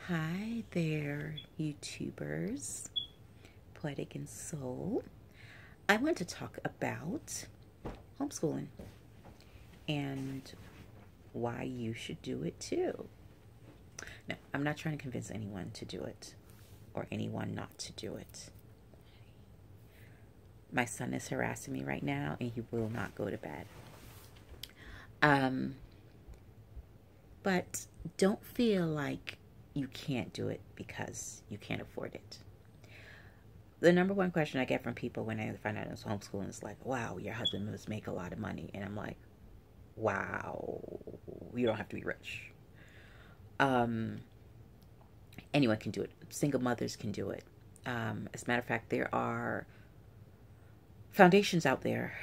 Hi there, YouTubers, Poetic and Soul. I want to talk about homeschooling and why you should do it too. No, I'm not trying to convince anyone to do it or anyone not to do it. My son is harassing me right now and he will not go to bed. But don't feel like you can't do it because you can't afford it. The number one question I get from people when I find out it's homeschooling is like, wow, your husband must make a lot of money. And I'm like, wow, you don't have to be rich. Anyone can do it. Single mothers can do it. As a matter of fact, there are foundations out there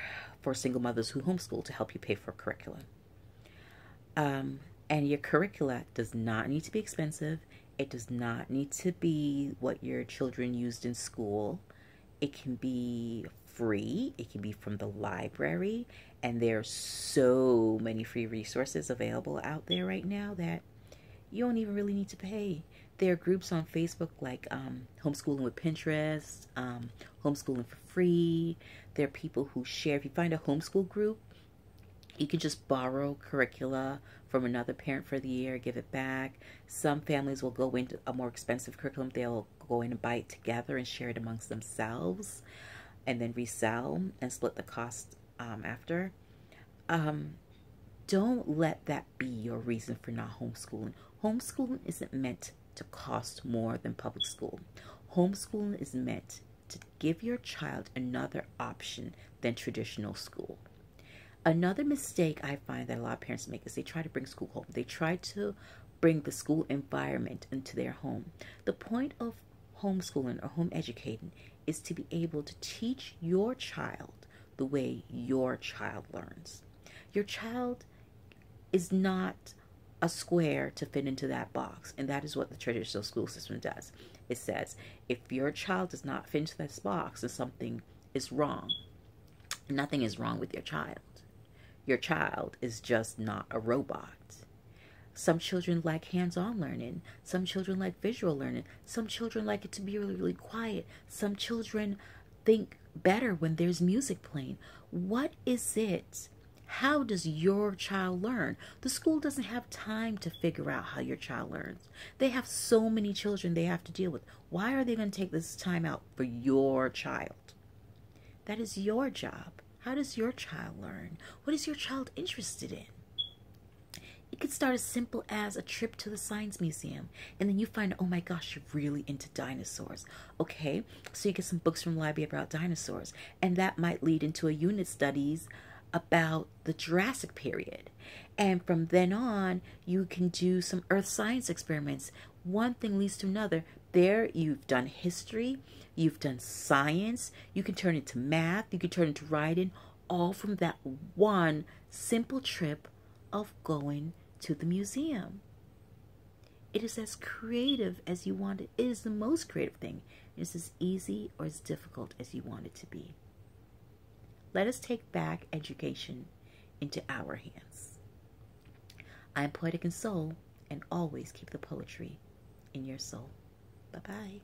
for single mothers who homeschool to help you pay for curriculum. And your curricula does not need to be expensive. It does not need to be what your children used in school. It can be free. It can be from the library. And there's so many free resources available out there right now that you don't even really need to pay. There are groups on Facebook like Homeschooling with Pinterest, Homeschooling for Free. There are people who share. If you find a homeschool group, you can just borrow curricula from another parent for the year, give it back. Some families will go into a more expensive curriculum. They'll go in and buy it together and share it amongst themselves and then resell and split the cost after. Don't let that be your reason for not homeschooling. Homeschooling isn't meant to cost more than public school. Homeschooling is meant to give your child another option than traditional school. Another mistake I find that a lot of parents make is they try to bring school home. They try to bring the school environment into their home. The point of homeschooling or home educating is to be able to teach your child the way your child learns. Your child is not a square to fit into that box, and that is what the traditional school system does. It says, if your child does not fit into this box, then something is wrong. Nothing is wrong with your child. Your child is just not a robot. Some children like hands-on learning. Some children like visual learning. Some children like it to be really, really quiet. Some children think better when there's music playing. What is it? How does your child learn? The school doesn't have time to figure out how your child learns. They have so many children they have to deal with. Why are they going to take this time out for your child? That is your job. How does your child learn? What is your child interested in? It could start as simple as a trip to the science museum. And then you find, oh my gosh, you're really into dinosaurs. Okay, so you get some books from the library about dinosaurs. And that might lead into a unit studies about the Jurassic period. And from then on, you can do some earth science experiments. One thing leads to another. There, you've done history, you've done science, you can turn it to math, you can turn it to writing, all from that one simple trip of going to the museum. It is as creative as you want it. It is the most creative thing. It is as easy or as difficult as you want it to be. Let us take back education into our hands. I'm Poetic and Soul, and always keep the poetry in your soul. Bye-bye.